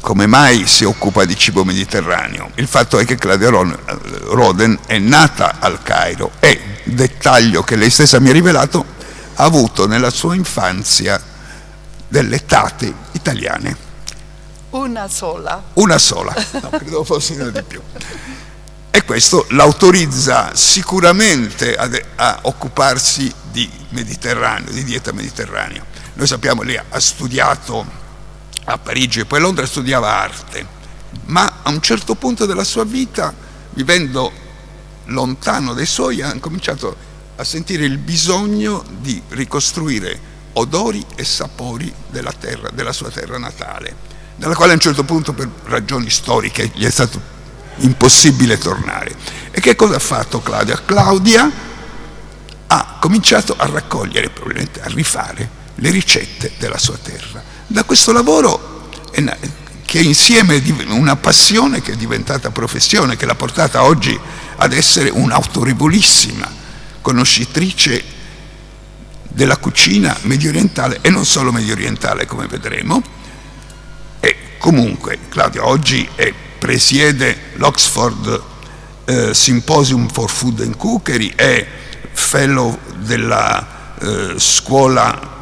come mai si occupa di cibo mediterraneo. Il fatto è che Claudia Roden è nata al Cairo e, dettaglio che lei stessa mi ha rivelato, ha avuto nella sua infanzia delle tate italiane. Una sola. Una sola, no, credo fossero di più. E questo l'autorizza sicuramente a occuparsi di Mediterraneo, di dieta mediterranea. Noi sappiamo, lei ha studiato a Parigi e poi a Londra, studiava arte, ma a un certo punto della sua vita, vivendo lontano dai suoi, ha cominciato a sentire il bisogno di ricostruire odori e sapori della terra, della sua terra natale, dalla quale a un certo punto, per ragioni storiche, gli è stato impossibile tornare. E che cosa ha fatto Claudia? Claudia ha cominciato a raccogliere, probabilmente a rifare le ricette della sua terra. Da questo lavoro, che insieme una passione che è diventata professione, che l'ha portata oggi ad essere un'autorevolissima conoscitrice della cucina mediorientale e non solo mediorientale, come vedremo. E comunque Claudia oggi presiede l'Oxford Symposium for Food and Cookery, è fellow della scuola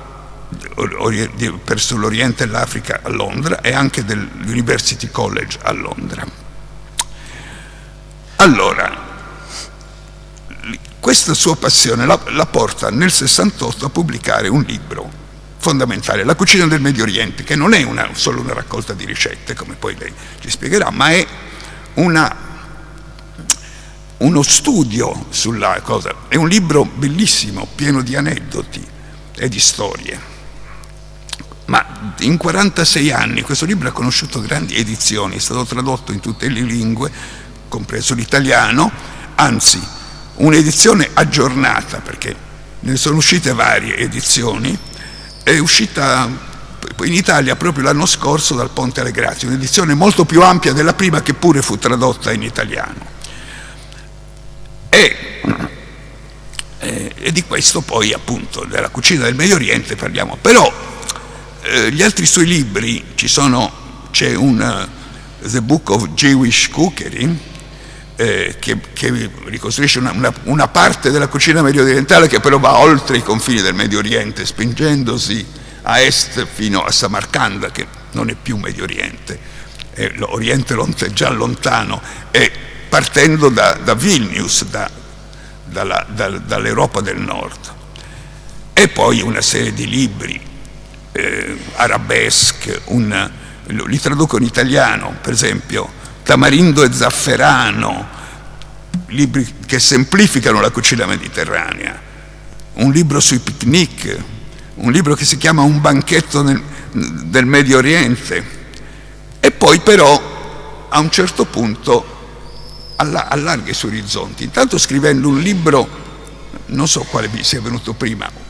verso l'Oriente e l'Africa a Londra e anche dell'University College a Londra. Allora, questa sua passione la porta nel 68 a pubblicare un libro fondamentale, La cucina del Medio Oriente, che non è solo una raccolta di ricette, come poi lei ci spiegherà, ma è uno studio sulla cosa. È un libro bellissimo, pieno di aneddoti e di storie. Ma in 46 anni questo libro ha conosciuto grandi edizioni, è stato tradotto in tutte le lingue, compreso l'italiano, anzi un'edizione aggiornata, perché ne sono uscite varie edizioni, è uscita in Italia proprio l'anno scorso dal Ponte alle Grazie, un'edizione molto più ampia della prima, che pure fu tradotta in italiano. E di questo poi, appunto, della cucina del Medio Oriente parliamo. Però gli altri suoi libri, c'è The Book of Jewish Cookery, che ricostruisce una parte della cucina medio orientale, che però va oltre i confini del Medio Oriente, spingendosi a est fino a Samarcanda, che non è più Medio Oriente, è l'Oriente già lontano, e partendo da Vilnius, dall'Europa del Nord. E poi una serie di libri arabesque, li traduco in italiano, per esempio Tamarindo e Zafferano, libri che semplificano la cucina mediterranea, un libro sui picnic, un libro che si chiama Un banchetto del Medio Oriente. E poi però a un certo punto allarga i suoi orizzonti, intanto scrivendo un libro, non so quale vi sia venuto prima,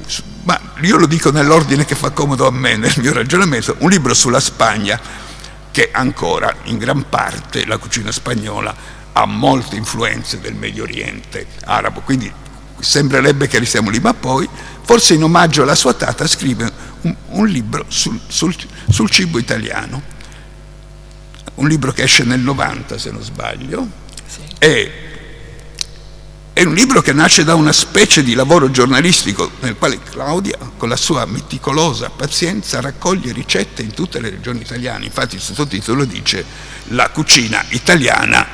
ma io lo dico nell'ordine che fa comodo a me nel mio ragionamento, un libro sulla Spagna, che ancora in gran parte la cucina spagnola ha molte influenze del Medio Oriente arabo, quindi sembrerebbe che restiamo lì, ma poi forse in omaggio alla sua tata scrive un libro sul cibo italiano, un libro che esce nel 90 se non sbaglio. Sì. È un libro che nasce da una specie di lavoro giornalistico nel quale Claudia, con la sua meticolosa pazienza, raccoglie ricette in tutte le regioni italiane. Infatti il sottotitolo dice La cucina italiana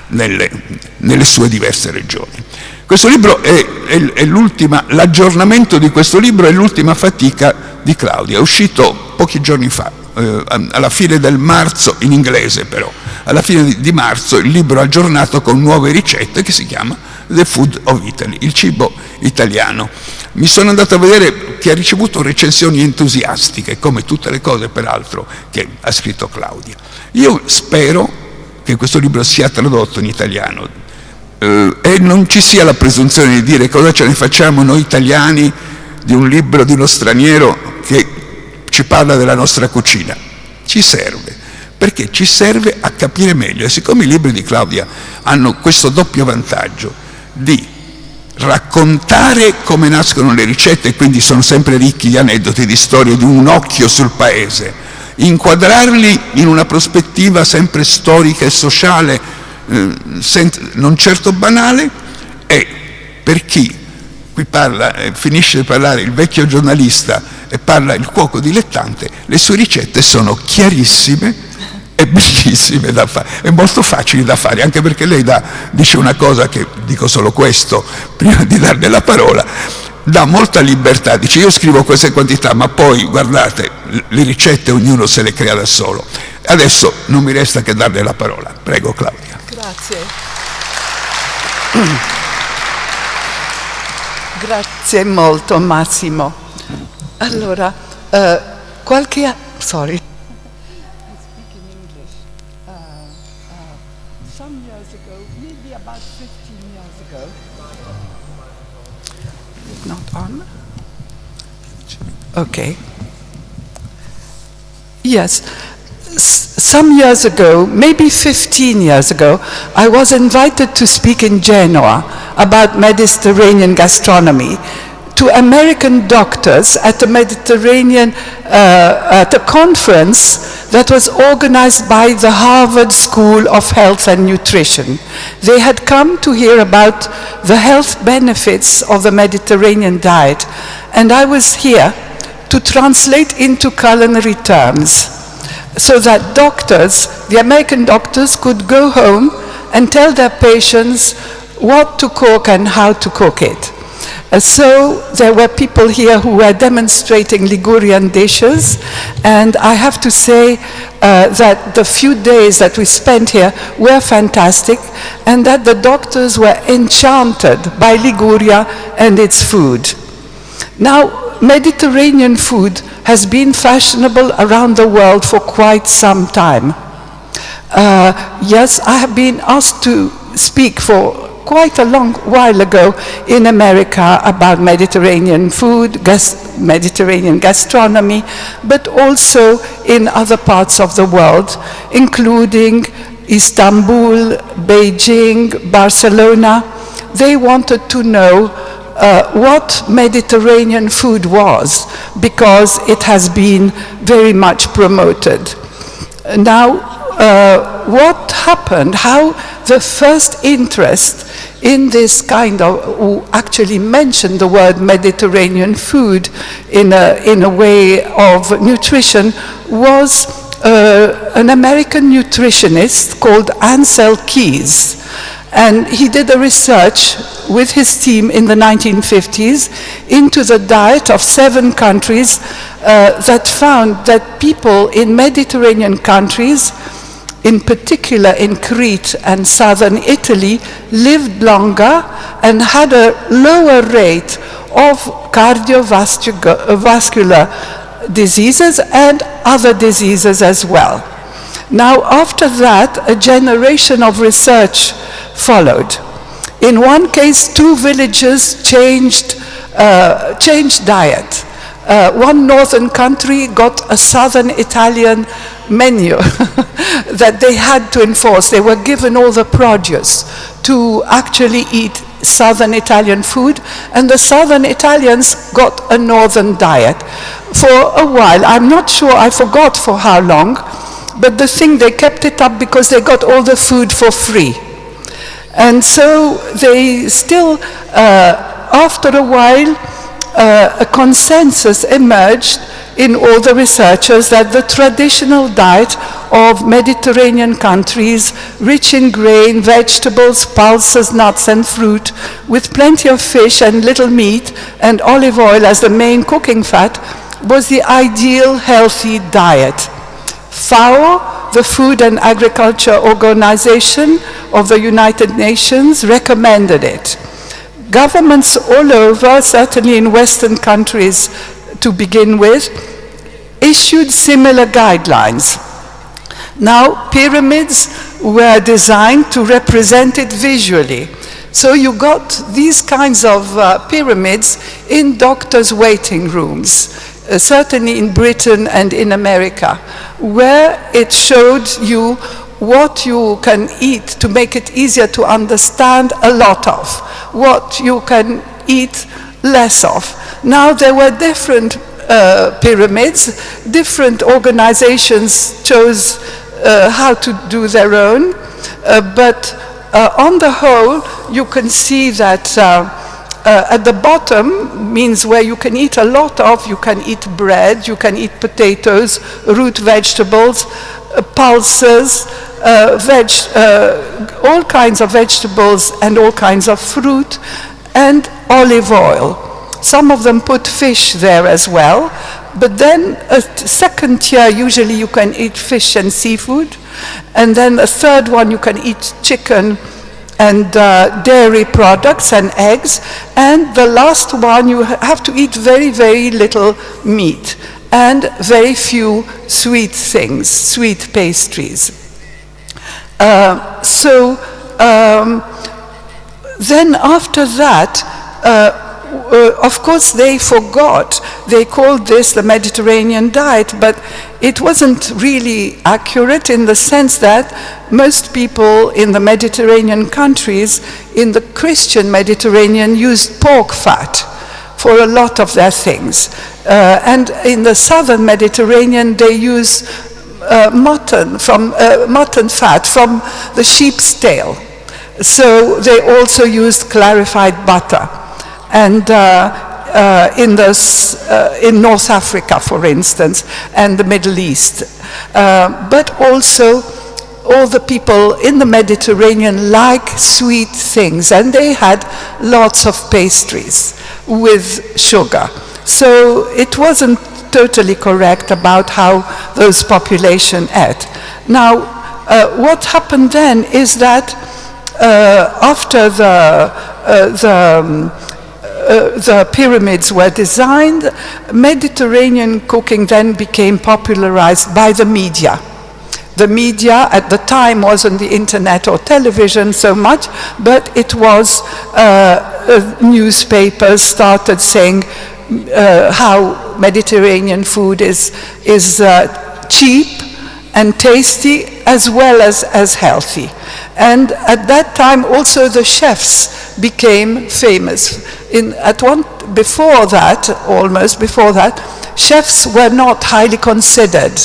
nelle sue diverse regioni. Questo libro l'aggiornamento di questo libro è l'ultima fatica di Claudia, è uscito pochi giorni fa, alla fine del marzo, in inglese però, alla fine di marzo il libro aggiornato con nuove ricette, che si chiama The Food of Italy, il cibo italiano. Mi sono andato a vedere che ha ricevuto recensioni entusiastiche, come tutte le cose peraltro che ha scritto Claudia. Io spero che questo libro sia tradotto in italiano e non ci sia la presunzione di dire cosa ce ne facciamo noi italiani di un libro di uno straniero che ci parla della nostra cucina. Ci serve, perché ci serve a capire meglio, e siccome i libri di Claudia hanno questo doppio vantaggio di raccontare come nascono le ricette, e quindi sono sempre ricchi di aneddoti, di storie, di un occhio sul paese, inquadrarli in una prospettiva sempre storica e sociale, non certo banale, e per chi, qui parla, finisce di parlare il vecchio giornalista e parla il cuoco dilettante, le sue ricette sono chiarissime e bellissime da fare, e molto facili da fare, anche perché lei dice una cosa che dico solo questo prima di darle la parola, dà molta libertà, dice io scrivo queste quantità ma poi guardate le ricette ognuno se le crea da solo. Adesso non mi resta che darle la parola, prego Claudia. Grazie. Grazie molto Massimo. Allora, sorry. Some years ago, maybe about 15 years ago. Not on? Okay. Yes. Some years ago, maybe 15 years ago, I was invited to speak in Genoa about Mediterranean gastronomy to American doctors at a at a conference that was organized by the Harvard School of Health and Nutrition. They had come to hear about the health benefits of the Mediterranean diet, and I was here to translate into culinary terms, so that doctors, the American doctors, could go home and tell their patients what to cook and how to cook it. So there were people here who were demonstrating Ligurian dishes, and I have to say that the few days that we spent here were fantastic, and that the doctors were enchanted by Liguria and its food. Now, Mediterranean food has been fashionable around the world for quite some time. Yes, I have been asked to speak for quite a long while ago in America about Mediterranean food, Mediterranean gastronomy, but also in other parts of the world, including Istanbul, Beijing, Barcelona. They wanted to know what Mediterranean food was, because it has been very much promoted. Now, what happened, how the first interest in this kind of, who actually mentioned the word Mediterranean food in a way of nutrition, was an American nutritionist called Ansel Keys. And he did a research with his team in the 1950s into the diet of 7 countries that found that people in Mediterranean countries, in particular in Crete and southern Italy, lived longer and had a lower rate of cardiovascular diseases and other diseases as well. Now, after that, a generation of research followed. In one case, 2 villages changed diet. One northern country got a southern Italian menu that they had to enforce. They were given all the produce to actually eat southern Italian food, and the southern Italians got a northern diet. For a while, I'm not sure, I forgot for how long, but the thing, they kept it up because they got all the food for free. And so they still, after a while, a consensus emerged in all the researchers that the traditional diet of Mediterranean countries, rich in grain, vegetables, pulses, nuts and fruit, with plenty of fish and little meat and olive oil as the main cooking fat, was the ideal healthy diet. FAO, the Food and Agriculture Organization of the United Nations, recommended it. Governments all over, certainly in Western countries to begin with, issued similar guidelines. Now, pyramids were designed to represent it visually. So you got these kinds of pyramids in doctors' waiting rooms, certainly in Britain and in America, where it showed you what you can eat to make it easier to understand a lot of, what you can eat less of. Now, there were different pyramids. Different organizations chose how to do their own, but on the whole, you can see that at the bottom means where you can eat a lot of. You can eat bread, you can eat potatoes, root vegetables, pulses, all kinds of vegetables and all kinds of fruit, and olive oil. Some of them put fish there as well, but then a second tier, usually you can eat fish and seafood, and then a third one you can eat chicken and dairy products and eggs, and the last one you have to eat very, very little meat and very few sweet things, sweet pastries. Then after that, of course they forgot. They called this the Mediterranean diet, but it wasn't really accurate in the sense that most people in the Mediterranean countries, in the Christian Mediterranean, used pork fat for a lot of their things. And in the southern Mediterranean, they use mutton fat from the sheep's tail. So they also used clarified butter. And in North Africa, for instance, and the Middle East. But also, all the people in the Mediterranean like sweet things, and they had lots of pastries with sugar. So it wasn't totally correct about how those population ate. Now, what happened then is that after the pyramids were designed, Mediterranean cooking then became popularized by the media. The media at the time wasn't the internet or television so much, but it was newspapers started saying how Mediterranean food is cheap and tasty as well as healthy. And at that time also the chefs became famous. Before that, chefs were not highly considered.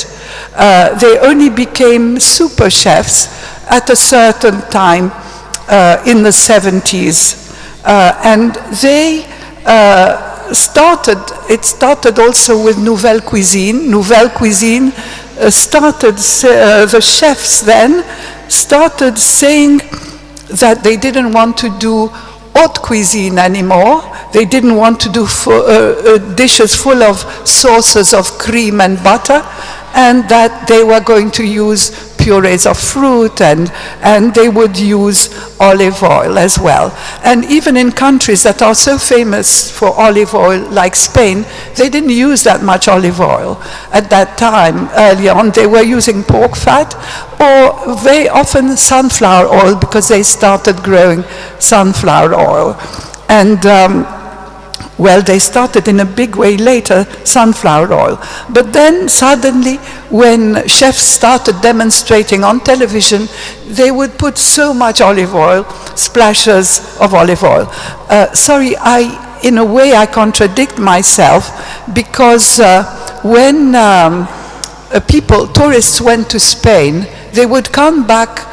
They only became super chefs at a certain time in the 70s. And they it started also with Nouvelle Cuisine. Nouvelle Cuisine the chefs then started saying that they didn't want to do haute cuisine anymore. They didn't want to do dishes full of sauces of cream and butter, and that they were going to use purees of fruit, and they would use olive oil as well. And even in countries that are so famous for olive oil, like Spain, they didn't use that much olive oil at that time. Early on, they were using pork fat, or very often sunflower oil, because they started growing sunflower oil. And well, they started in a big way later, sunflower oil. But then suddenly, when chefs started demonstrating on television, they would put so much olive oil, splashes of olive oil. Sorry, in a way I contradict myself, because when tourists went to Spain, they would come back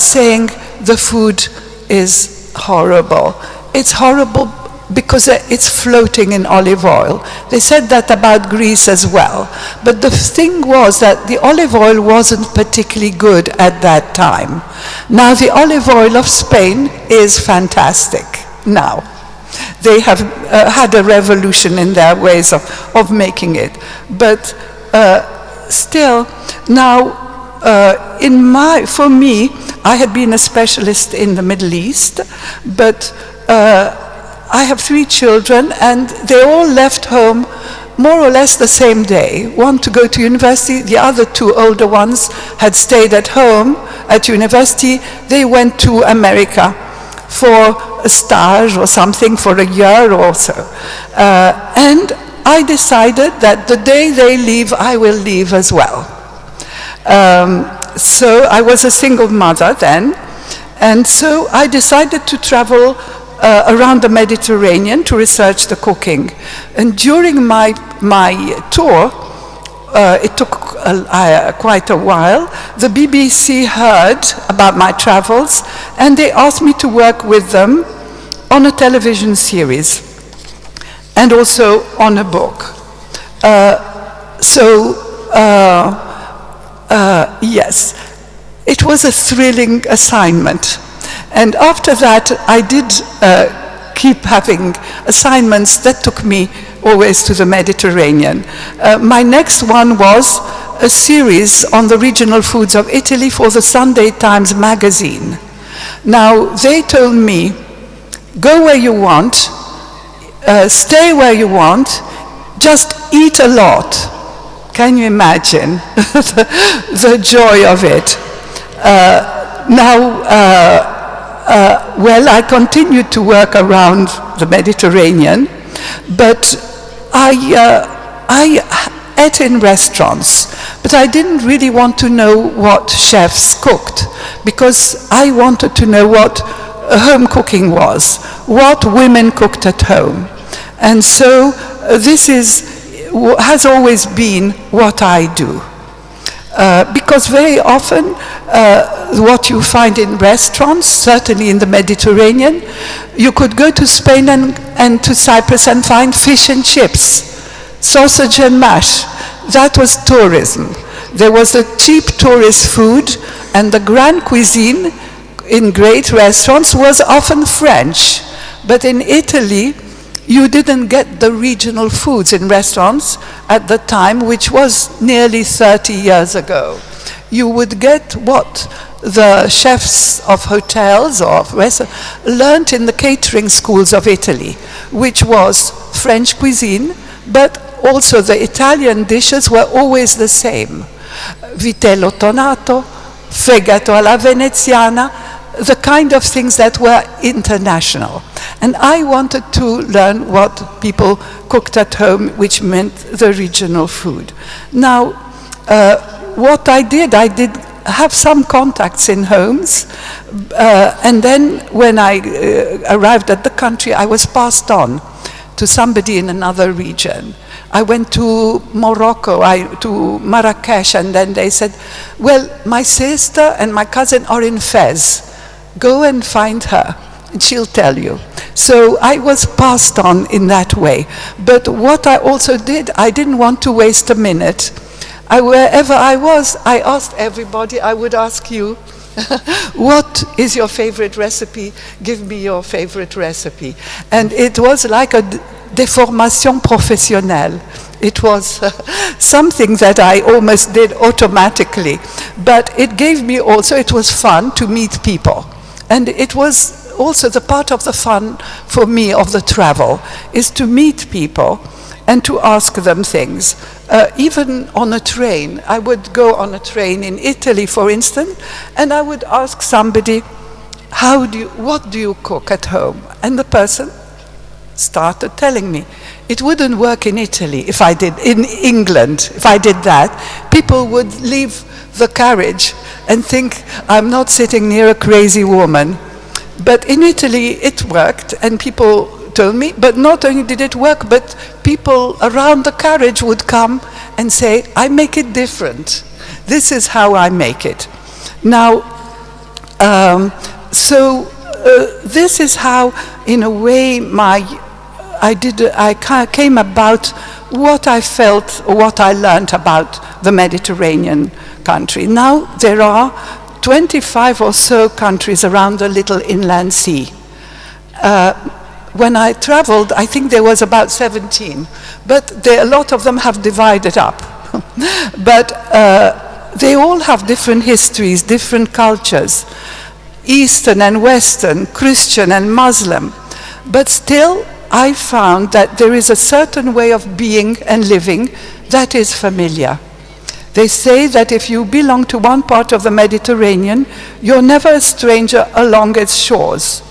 saying the food is horrible. It's horrible because it's floating in olive oil. They said that about Greece as well. But the thing was that the olive oil wasn't particularly good at that time. Now the olive oil of Spain is fantastic now. They have had a revolution in their ways of making it. But still, now for me, I had been a specialist in the Middle East, but I have 3 children, and they all left home more or less the same day. One to go to university, the other 2 older ones had stayed at home at university. They went to America for a stage or something for a year or so. And I decided that the day they leave, I will leave as well. So I was a single mother then, and so I decided to travel around the Mediterranean to research the cooking. And during my tour, it took quite a while, the BBC heard about my travels, and they asked me to work with them on a television series and also on a book. Yes, it was a thrilling assignment. And after that, I did keep having assignments that took me always to the Mediterranean. My next one was a series on the regional foods of Italy for the Sunday Times magazine. Now, they told me, go where you want, stay where you want, just eat a lot. Can you imagine the joy of it? Well, I continued to work around the Mediterranean, but I ate in restaurants, but I didn't really want to know what chefs cooked, because I wanted to know what home cooking was, what women cooked at home. And so this has always been what I do. Because very often what you find in restaurants, certainly in the Mediterranean, you could go to Spain and to Cyprus and find fish and chips, sausage and mash. That was tourism. There was a cheap tourist food, and the grand cuisine in great restaurants was often French. But in Italy, you didn't get the regional foods in restaurants at the time, which was nearly 30 years ago. You would get what the chefs of hotels or of restaurants learned in the catering schools of Italy, which was French cuisine, but also the Italian dishes were always the same. Vitello tonato, fegato alla veneziana, the kind of things that were international. And I wanted to learn what people cooked at home, which meant the regional food. Now, what I did have some contacts in homes, and then when I arrived at the country, I was passed on to somebody in another region. I went to Morocco, to Marrakesh, and then they said, well, my sister and my cousin are in Fez. Go and find her, and she'll tell you. So I was passed on in that way. But what I also did, I didn't want to waste a minute. Wherever I was, I asked everybody, I would ask you, what is your favorite recipe? Give me your favorite recipe. And it was like a déformation professionnelle. It was something that I almost did automatically. But it gave me also, it was fun to meet people. And it was also the part of the fun for me of the travel, is to meet people and to ask them things. Even on a train, I would go on a train in Italy, for instance, and I would ask somebody, what do you cook at home? And the person started telling me. It wouldn't work in Italy if I did, in England, if I did that. People would leave the carriage and think I'm not sitting near a crazy woman. But in Italy it worked, and people told me, but not only did it work, but people around the carriage would come and say, I make it different. This is how I make it. Now, this is how, in a way, I came about what I felt, or what I learned about the Mediterranean country. Now there are 25 or so countries around the little inland sea. When I traveled, I think there was about 17, but a lot of them have divided up. But they all have different histories, different cultures, Eastern and Western, Christian and Muslim. But still, I found that there is a certain way of being and living that is familiar. They say that if you belong to one part of the Mediterranean, you're never a stranger along its shores.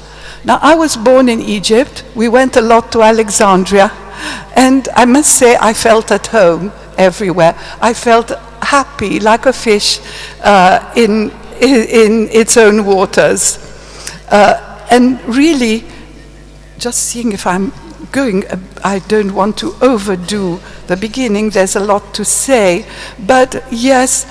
Now, I was born in Egypt. We went a lot to Alexandria, and I must say I felt at home everywhere. I felt happy like a fish in its own waters. And really, just seeing if I'm going, I don't want to overdo the beginning, there's a lot to say, but yes,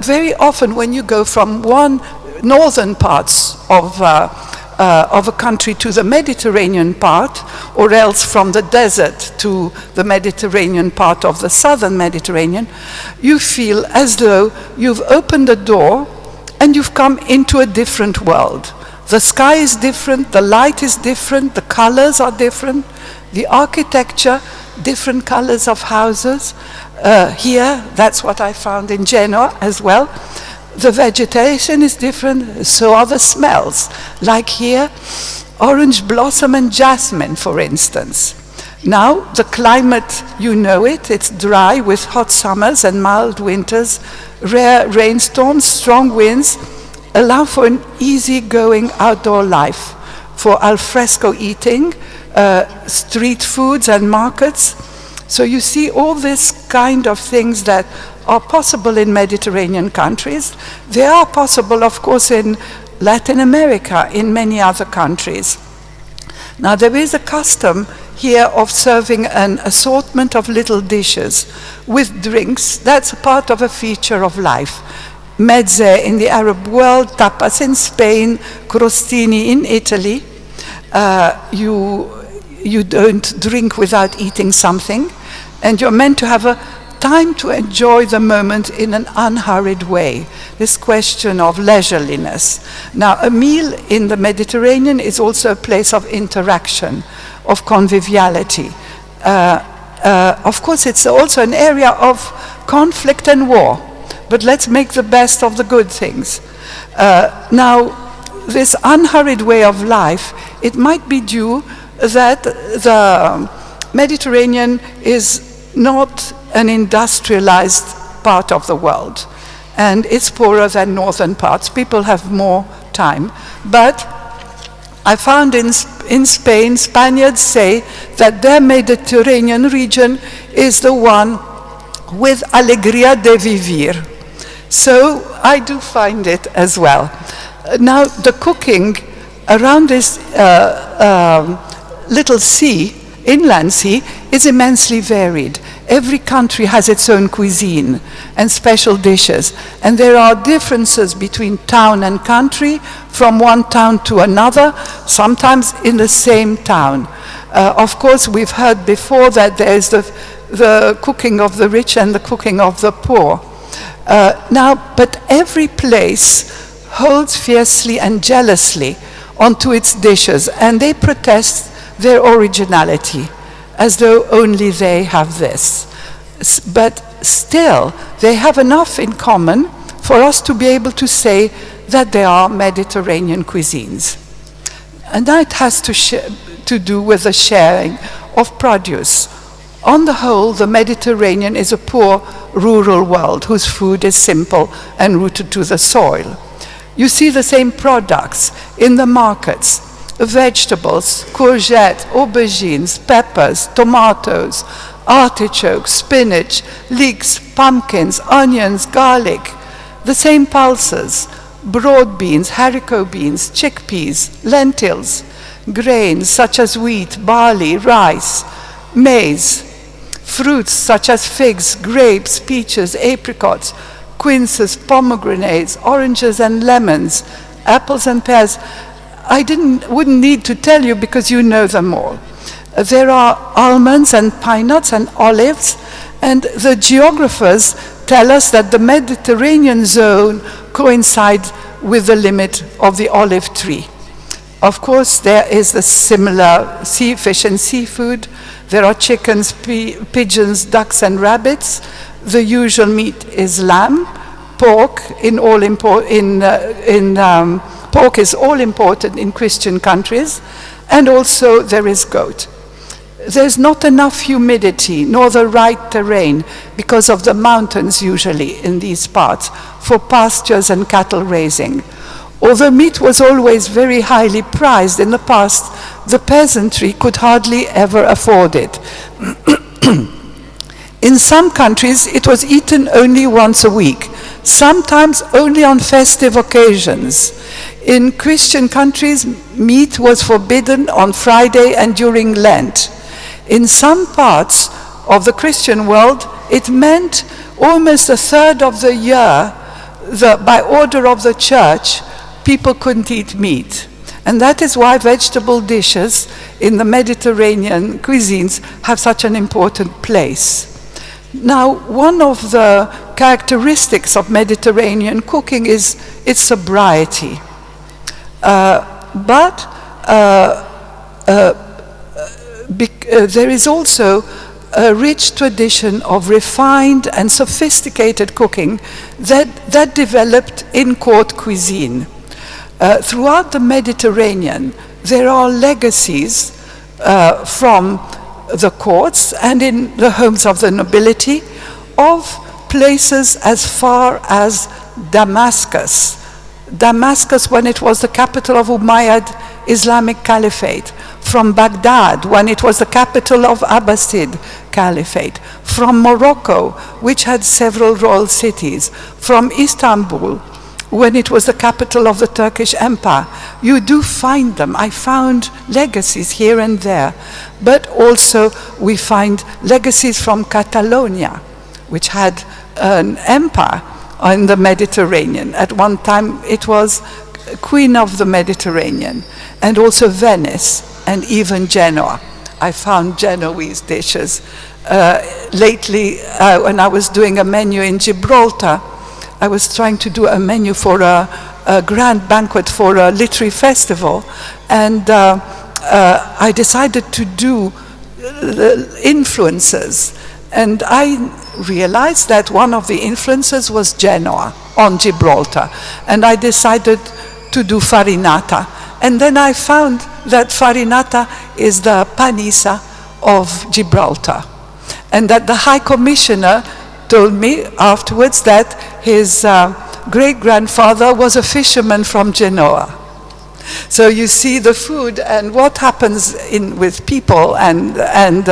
very often when you go from one northern parts of a country to the Mediterranean part, or else from the desert to the Mediterranean part of the southern Mediterranean, you feel as though you've opened a door and you've come into a different world. The sky is different, the light is different, the colors are different, the architecture, different colors of houses. Here, that's what I found in Genoa as well. The vegetation is different, so are the smells. Like here, orange blossom and jasmine, for instance. Now, the climate, you know it, it's dry with hot summers and mild winters, rare rainstorms, strong winds, allow for an easy-going outdoor life, for al fresco eating, street foods and markets. So you see all this kind of things that are possible in Mediterranean countries. They are possible, of course, in Latin America, in many other countries. Now, there is a custom here of serving an assortment of little dishes with drinks. That's a part of a feature of life. Mezze in the Arab world, tapas in Spain, crostini in Italy. You don't drink without eating something, and you're meant to have a time to enjoy the moment in an unhurried way. This question of leisureliness. Now, a meal in the Mediterranean is also a place of interaction, of conviviality. Of course, it's also an area of conflict and war. But let's make the best of the good things. Now, this unhurried way of life, it might be due that the Mediterranean is not an industrialized part of the world, and it's poorer than northern parts. People have more time. But I found in Spain, Spaniards say that their Mediterranean region is the one with alegría de vivir. So I do find it as well. Now, the cooking around this little sea, inland sea, is immensely varied. Every country has its own cuisine and special dishes, and there are differences between town and country, from one town to another, sometimes in the same town. Of course, we've heard before that there is the cooking of the rich and the cooking of the poor. But every place holds fiercely and jealously onto its dishes, and they protest their originality, as though only they have this. But still, they have enough in common for us to be able to say that they are Mediterranean cuisines. And that has to do with the sharing of produce. On the whole, the Mediterranean is a poor rural world whose food is simple and rooted to the soil. You see the same products in the markets: vegetables, courgettes, aubergines, peppers, tomatoes, artichokes, spinach, leeks, pumpkins, onions, garlic. The same pulses: broad beans, haricot beans, chickpeas, lentils, grains such as wheat, barley, rice, maize, fruits such as figs, grapes, peaches, apricots, quinces, pomegranates, oranges and lemons, apples and pears. I wouldn't need to tell you because you know them all. There are almonds and pine nuts and olives, and the geographers tell us that the Mediterranean zone coincides with the limit of the olive tree. Of course, there is the similar fish and seafood. There are chickens, pigeons, ducks, and rabbits. The usual meat is lamb. Pork pork is all imported in Christian countries, and also there is goat. There's not enough humidity nor the right terrain because of the mountains usually in these parts for pastures and cattle raising. Although meat was always very highly prized in the past, the peasantry could hardly ever afford it. In some countries, it was eaten only once a week, sometimes only on festive occasions. In Christian countries, meat was forbidden on Friday and during Lent. In some parts of the Christian world, it meant almost a third of the year, by order of the church, people couldn't eat meat. And that is why vegetable dishes in the Mediterranean cuisines have such an important place. Now, one of the characteristics of Mediterranean cooking is its sobriety. But there is also a rich tradition of refined and sophisticated cooking that developed in court cuisine. Throughout the Mediterranean, there are legacies from the courts and in the homes of the nobility of places as far as Damascus. Damascus, when it was the capital of Umayyad Islamic Caliphate, from Baghdad, when it was the capital of Abbasid Caliphate, from Morocco, which had several royal cities, from Istanbul, when it was the capital of the Turkish Empire. You do find them. I found legacies here and there, but also we find legacies from Catalonia, which had an empire in the Mediterranean. At one time it was queen of the Mediterranean, and also Venice and even Genoa. I found Genoese dishes. Lately, when I was doing a menu in Gibraltar, I was trying to do a menu for a grand banquet for a literary festival, and I decided to do influences. And I realized that one of the influences was Genoa on Gibraltar, and I decided to do farinata. And then I found that farinata is the panisa of Gibraltar, and that the High Commissioner told me afterwards that his great-grandfather was a fisherman from Genoa. So you see the food and what happens with people and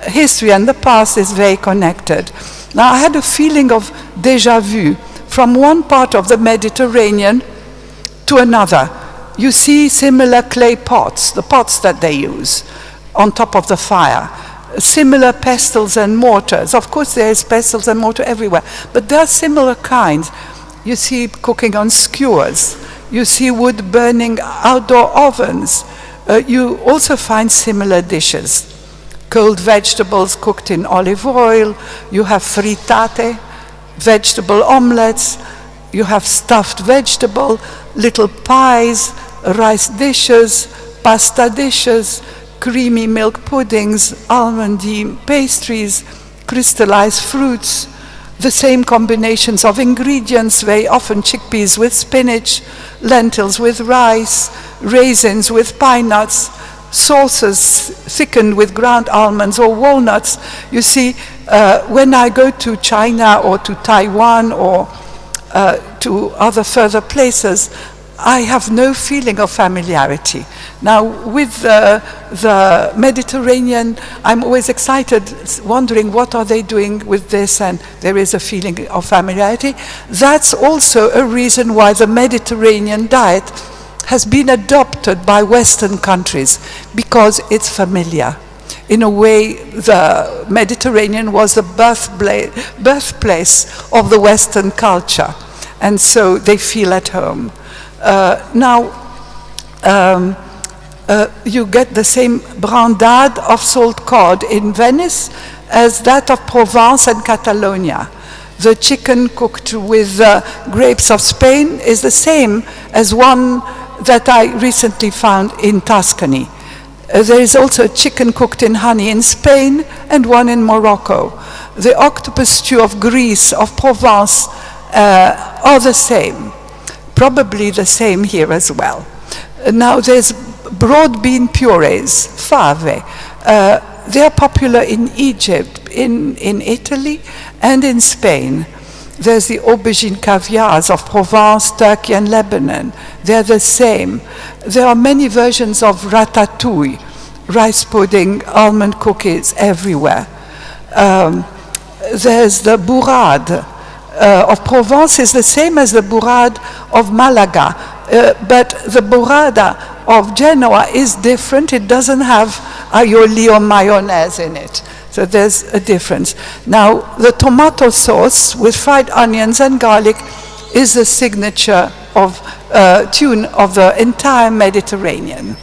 history and the past is very connected. Now I had a feeling of déjà vu from one part of the Mediterranean to another. You see similar clay pots, the pots that they use on top of the fire. Similar pestles and mortars. Of course there is pestles and mortar everywhere, but there are similar kinds. You see cooking on skewers. You see wood burning outdoor ovens. You also find similar dishes. Cold vegetables cooked in olive oil. You have fritate, vegetable omelets. You have stuffed vegetable, little pies, rice dishes, pasta dishes, creamy milk puddings, almondy pastries, crystallized fruits, the same combinations of ingredients, very often chickpeas with spinach, lentils with rice, raisins with pine nuts, sauces thickened with ground almonds or walnuts. You see, when I go to China or to Taiwan or to other further places, I have no feeling of familiarity. Now, with the Mediterranean, I'm always excited, wondering what are they doing with this, and there is a feeling of familiarity. That's also a reason why the Mediterranean diet has been adopted by Western countries, because it's familiar. In a way, the Mediterranean was the birthplace of the Western culture, and so they feel at home. You get the same brandade of salt cod in Venice as that of Provence and Catalonia. The chicken cooked with grapes of Spain is the same as one that I recently found in Tuscany. There is also chicken cooked in honey in Spain and one in Morocco. The octopus stew of Greece, of Provence, are the same. Probably the same here as well. Now there's broad bean purees, fave. They are popular in Egypt, in Italy, and in Spain. There's the aubergine caviars of Provence, Turkey, and Lebanon. They're the same. There are many versions of ratatouille, rice pudding, almond cookies everywhere. There's the bourrade of Provence is the same as the bourrade of Malaga. but the burrata of Genoa is different. It doesn't have aioli or mayonnaise in it. So there's a difference. Now, the tomato sauce with fried onions and garlic is the signature of tune of the entire Mediterranean.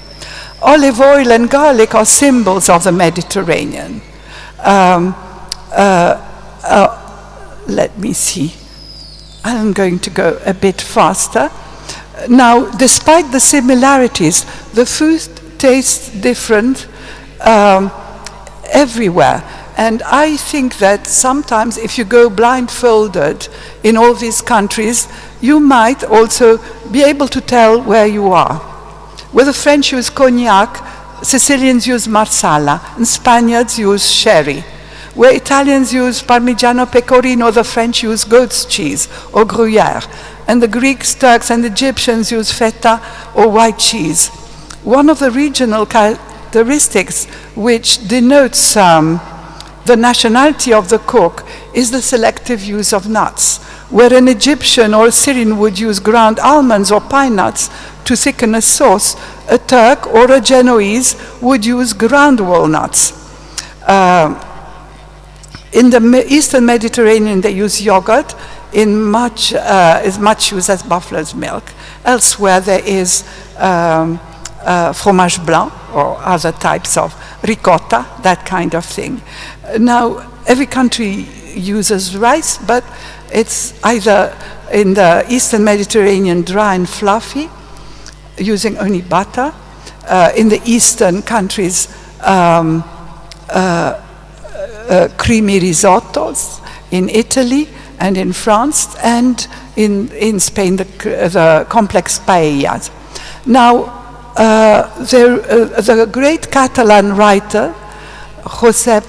Olive oil and garlic are symbols of the Mediterranean. Let me see. I'm going to go a bit faster. Now, despite the similarities, the food tastes different everywhere. And I think that sometimes if you go blindfolded in all these countries, you might also be able to tell where you are. Where the French use cognac, Sicilians use marsala, and Spaniards use sherry. Where Italians use Parmigiano Pecorino, the French use goat's cheese or Gruyere. And the Greeks, Turks, and Egyptians use feta or white cheese. One of the regional characteristics which denotes the nationality of the cook is the selective use of nuts. Where an Egyptian or a Syrian would use ground almonds or pine nuts to thicken a sauce, a Turk or a Genoese would use ground walnuts. In the Eastern Mediterranean, they use yogurt. Is much used as buffalo's milk. Elsewhere, there is fromage blanc or other types of ricotta, that kind of thing. Now, every country uses rice, but it's either in the Eastern Mediterranean dry and fluffy, using only butter. In the Eastern countries, creamy risottos. In Italy and in France, and in Spain, the complex paellas. Now, the great Catalan writer, Josep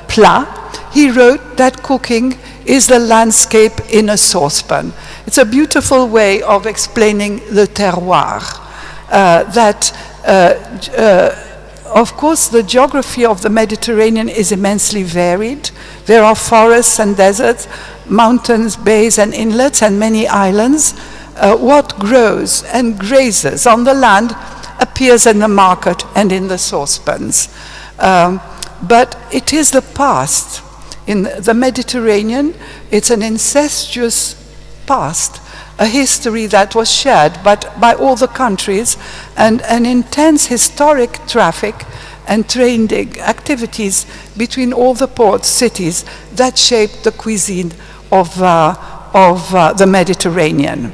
Pla, he wrote that cooking is the landscape in a saucepan. It's a beautiful way of explaining the terroir. Of course, the geography of the Mediterranean is immensely varied. There are forests and deserts, mountains, bays and inlets, and many islands. What grows and grazes on the land appears in the market and in the saucepans. But it is the past. In the Mediterranean, it's an incestuous past, a history that was shared by all the countries, and an intense historic traffic and trading activities between all the port cities that shaped the cuisine of the Mediterranean.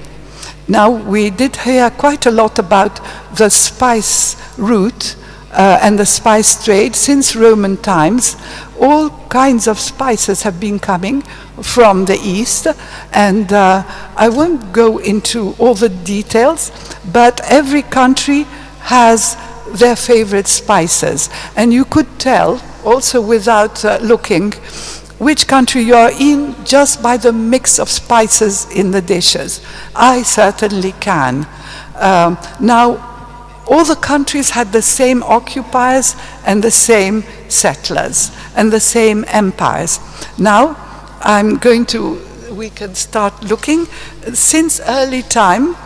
Now, we did hear quite a lot about the spice route and the spice trade since Roman times. All kinds of spices have been coming from the east, and I won't go into all the details, but every country has their favorite spices, and you could tell also without looking which country you are in just by the mix of spices in the dishes. I certainly can. Now, all the countries had the same occupiers and the same settlers and the same empires. Now, we can start looking. Since early time,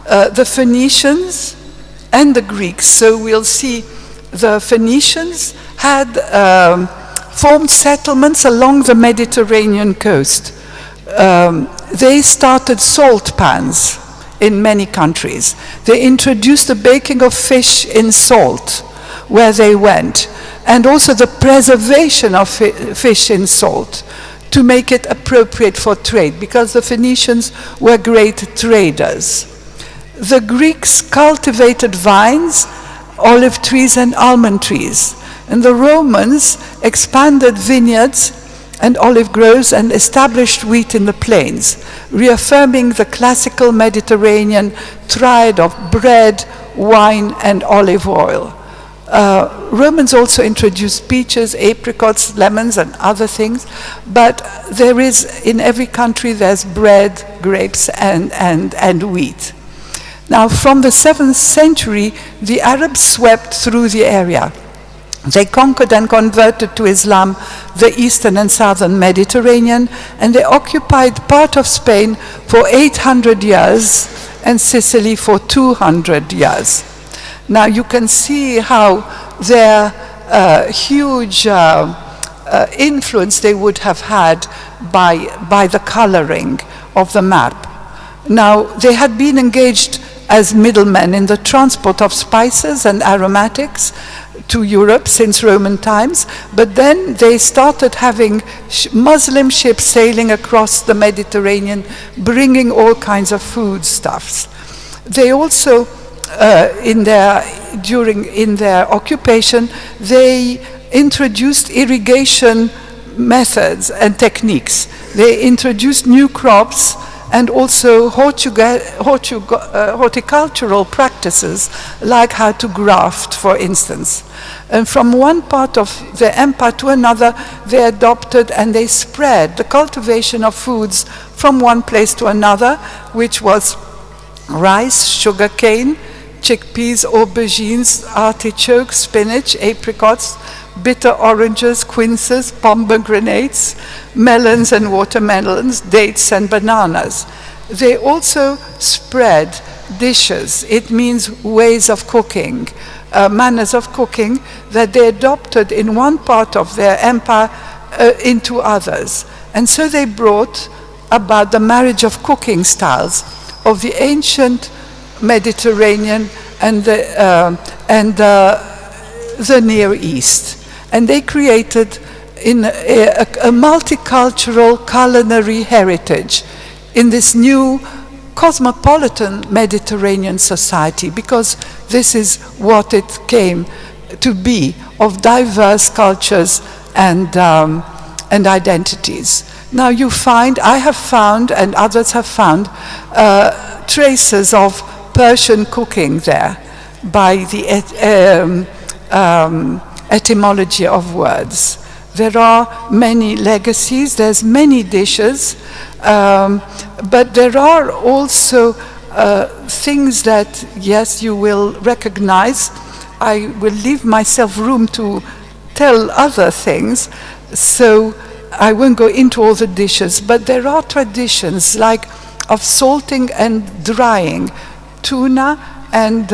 the Phoenicians and the Greeks, so we'll see the Phoenicians had formed settlements along the Mediterranean coast. They started salt pans in many countries. They introduced the baking of fish in salt where they went, and also the preservation of fish in salt to make it appropriate for trade, because the Phoenicians were great traders. The Greeks cultivated vines, olive trees, and almond trees. And the Romans expanded vineyards and olive groves and established wheat in the plains, reaffirming the classical Mediterranean triad of bread, wine, and olive oil. Romans also introduced peaches, apricots, lemons, and other things, but there is, in every country, there's bread, grapes, and wheat. Now, from the 7th century, the Arabs swept through the area. They conquered and converted to Islam the eastern and southern Mediterranean, and they occupied part of Spain for 800 years and Sicily for 200 years. Now you can see how their huge influence they would have had by the coloring of the map. Now, they had been engaged as middlemen in the transport of spices and aromatics to Europe since Roman times, but then they started having Muslim ships sailing across the Mediterranean, bringing all kinds of foodstuffs. They also, in their occupation, they introduced irrigation methods and techniques. They introduced new crops and also horticultural practices, like how to graft, for instance. And from one part of the empire to another, they adopted and they spread the cultivation of foods from one place to another, which was rice, sugarcane, chickpeas, aubergines, artichokes, spinach, apricots, bitter oranges, quinces, pomegranates, melons and watermelons, dates and bananas. They also spread dishes. It means ways of cooking, manners of cooking that they adopted in one part of their empire into others. And so they brought about the marriage of cooking styles of the ancient Mediterranean and the Near East. And they created a multicultural culinary heritage in this new cosmopolitan Mediterranean society, because this is what it came to be, of diverse cultures and identities. Now you find, I have found, and others have found, traces of Persian cooking there by the etymology of words. There are many legacies, there's many dishes, but there are also things that, yes, you will recognize. I will leave myself room to tell other things, so I won't go into all the dishes, but there are traditions like of salting and drying tuna and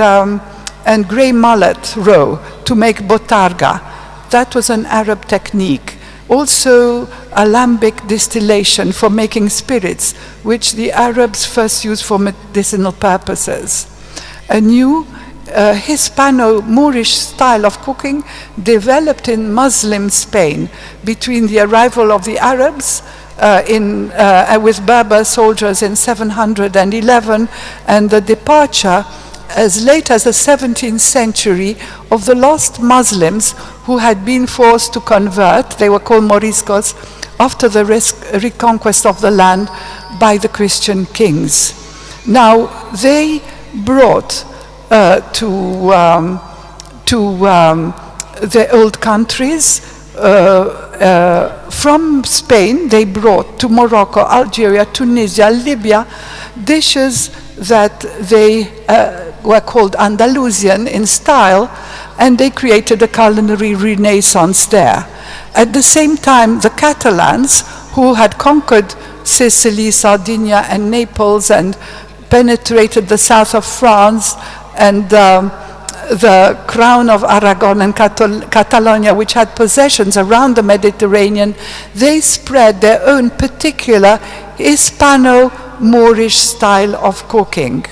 grey mullet roe to make botarga. That was an Arab technique. Also alembic distillation for making spirits, which the Arabs first used for medicinal purposes. A new Hispano-Moorish style of cooking developed in Muslim Spain between the arrival of the Arabs with Berber soldiers in 711 and the departure as late as the 17th century of the lost Muslims who had been forced to convert. They were called Moriscos after the reconquest of the land by the Christian kings. Now they brought to the old countries from Spain, they brought to Morocco, Algeria, Tunisia, Libya, dishes that they were called Andalusian in style, and they created a culinary renaissance there. At the same time, the Catalans, who had conquered Sicily, Sardinia, and Naples, and penetrated the south of France, and the crown of Aragon and Catalonia, which had possessions around the Mediterranean, they spread their own particular Hispano-Moorish style of cooking.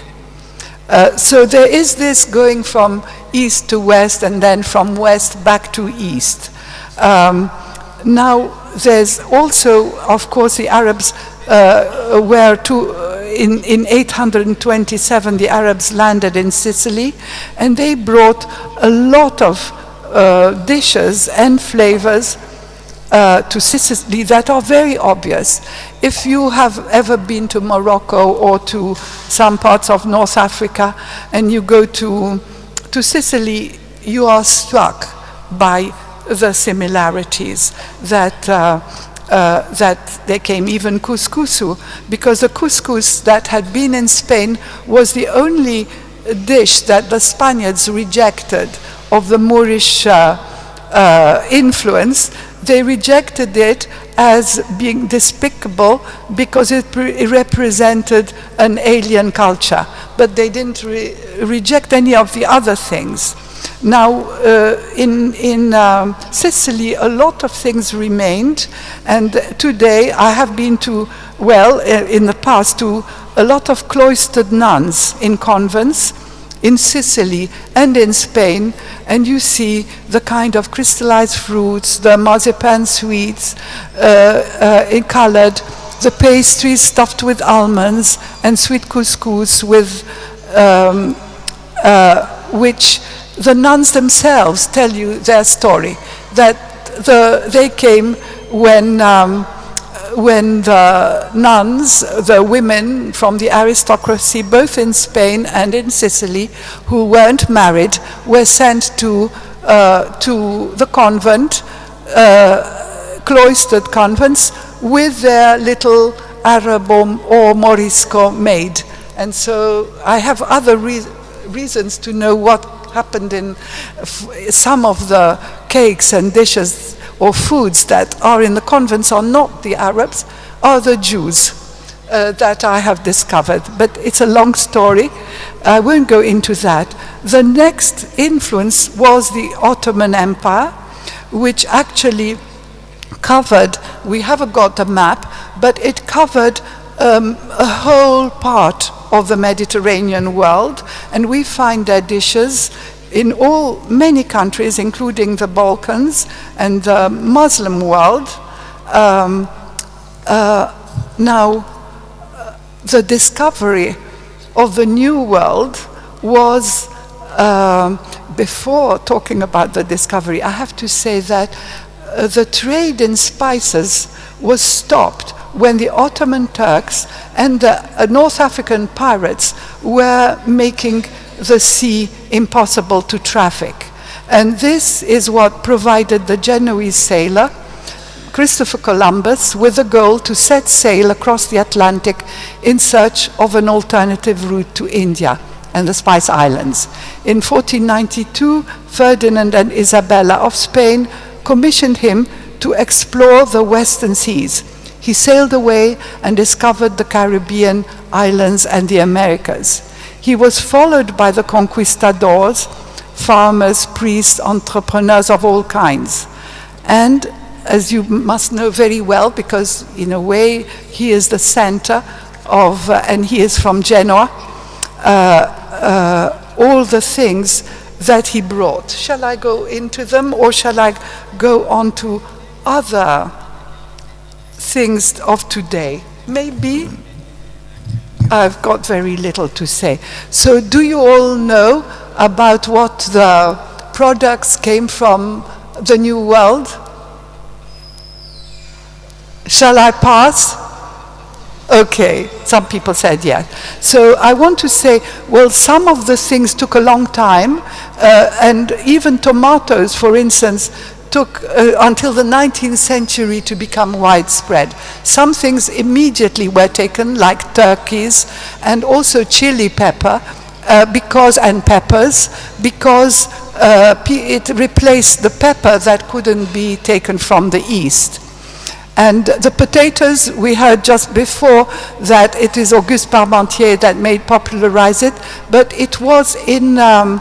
So there is this going from east to west and then from west back to east. Now there's also, of course, the Arabs were in 827 the Arabs landed in Sicily, and they brought a lot of dishes and flavors to Sicily that are very obvious. If you have ever been to Morocco or to some parts of North Africa and you go to Sicily, you are struck by the similarities that they came, even couscous, because the couscous that had been in Spain was the only dish that the Spaniards rejected of the Moorish influence. They rejected it as being despicable because it represented an alien culture. but they didn't reject any of the other things. Now, in Sicily, a lot of things remained, and today I have been to, well, in the past, to a lot of cloistered nuns in convents in Sicily and in Spain, and you see the kind of crystallized fruits, the marzipan sweets, colored, the pastries stuffed with almonds, and sweet couscous with which the nuns themselves tell you their story, that they came when the nuns, the women from the aristocracy, both in Spain and in Sicily, who weren't married, were sent to the convent, cloistered convents, with their little Arab or Morisco maid. And so I have other reasons to know what happened in some of the cakes and dishes or foods that are in the convents are not the Arabs, are the Jews that I have discovered. But it's a long story. I won't go into that. The next influence was the Ottoman Empire, which actually covered, we haven't got a map, but it covered a whole part of the Mediterranean world, and we find their dishes in many countries, including the Balkans and the Muslim world. Now, the discovery of the New World was, before talking about the discovery, I have to say that the trade in spices was stopped when the Ottoman Turks and the North African pirates were making the sea impossible to traffic. And this is what provided the Genoese sailor, Christopher Columbus, with the goal to set sail across the Atlantic in search of an alternative route to India and the Spice Islands. In 1492, Ferdinand and Isabella of Spain commissioned him to explore the western seas. He sailed away and discovered the Caribbean islands and the Americas. He was followed by the conquistadors, farmers, priests, entrepreneurs of all kinds. And as you must know very well, because in a way he is the center of, and he is from Genoa, all the things that he brought. Shall I go into them, or shall I go on to other things of today? Maybe I've got very little to say. So do you all know about what the products came from the New World? Shall I pass? Okay, some people said yes. So I want to say, well, some of the things took a long time, and even tomatoes, for instance, took until the 19th century to become widespread. Some things immediately were taken, like turkeys, and also chili pepper, and peppers, because it replaced the pepper that couldn't be taken from the East. And the potatoes, we heard just before that it is Auguste Parmentier that popularized it, but it was in the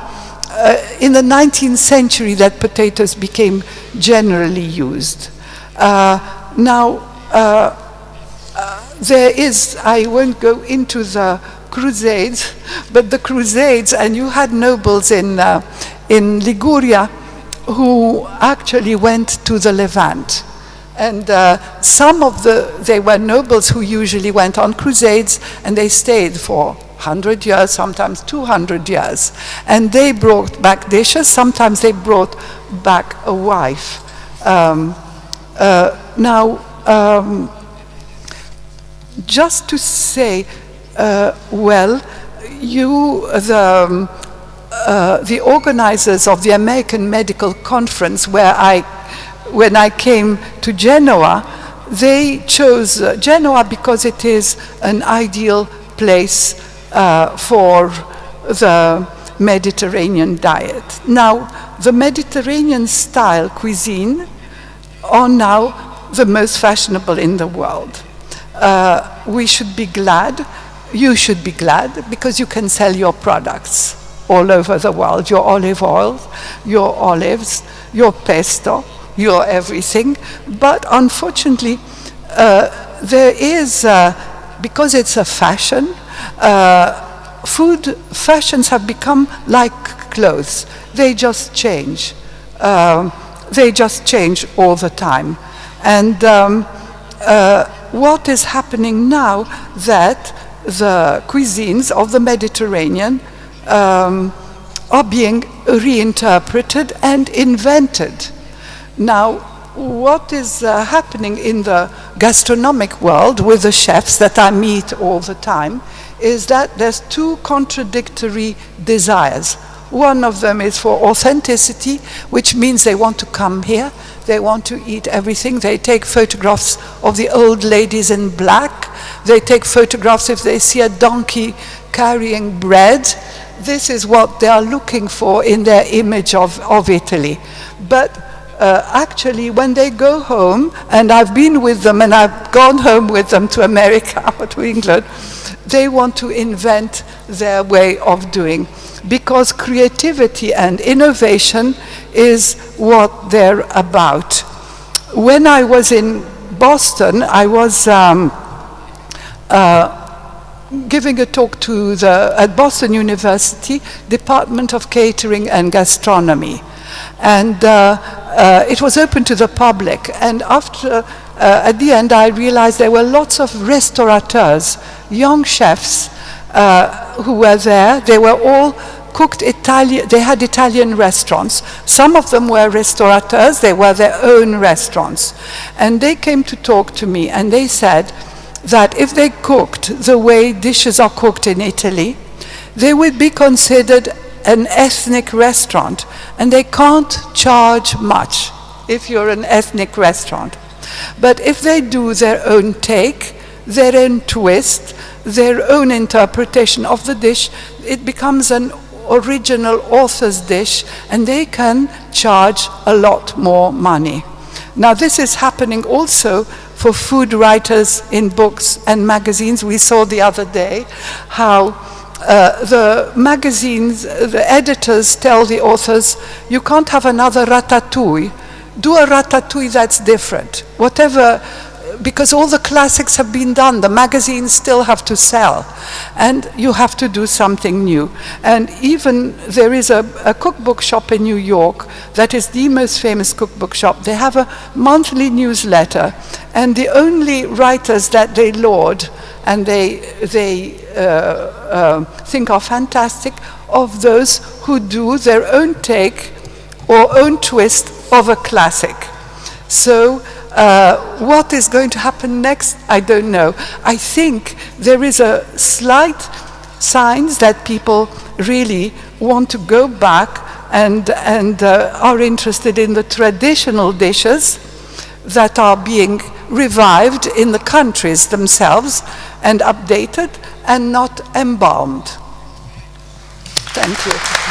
19th century that potatoes became generally used. There is, I won't go into the Crusades, but the Crusades, and you had nobles in Liguria who actually went to the Levant. And they were nobles who usually went on crusades, and they stayed for 100 years, sometimes 200 years. And they brought back dishes, sometimes they brought back a wife. Just to say, the organizers of the American Medical Conference, when I came to Genoa, they chose Genoa because it is an ideal place for the Mediterranean diet. Now, the Mediterranean style cuisine are now the most fashionable in the world. We should be glad. you should be glad because you can sell your products all over the world, your olive oil, your olives, your pesto, your everything. But unfortunately, there is, because it's a fashion, fashions have become like clothes. They just change. They just change all the time. And what is happening now that the cuisines of the Mediterranean are being reinterpreted and invented. Now, what is happening in the gastronomic world with the chefs that I meet all the time is that there's two contradictory desires. One of them is for authenticity, which means they want to come here, they want to eat everything. They take photographs of the old ladies in black. They take photographs if they see a donkey carrying bread. This is what they are looking for in their image of Italy. But actually, when they go home, and I've been with them and I've gone home with them to America or to England, they want to invent their way of doing, because creativity and innovation is what they're about. When I was in Boston, I was giving a talk to at Boston University Department of Catering and Gastronomy. And it was open to the public. And after, at the end, I realized there were lots of restaurateurs, young chefs who were there. They were all cooked Italian. They had Italian restaurants. Some of them were restaurateurs. They were their own restaurants. And they came to talk to me, and they said that if they cooked the way dishes are cooked in Italy, they would be considered an ethnic restaurant, and they can't charge much if you're an ethnic restaurant. But if they do their own take, their own twist, their own interpretation of the dish, it becomes an original author's dish, and they can charge a lot more money. Now, this is happening also for food writers in books and magazines. We saw the other day how the magazines, the editors tell the authors, you can't have another ratatouille. Do a ratatouille that's different. Whatever, because all the classics have been done, the magazines still have to sell, and you have to do something new. And even there is a cookbook shop in New York that is the most famous cookbook shop. They have a monthly newsletter, and the only writers that they laud and they think are fantastic of those who do their own take or own twist of a classic. So what is going to happen next, I don't know. I think there is a slight signs that people really want to go back and are interested in the traditional dishes that are being revived in the countries themselves and updated and not embalmed. Thank you.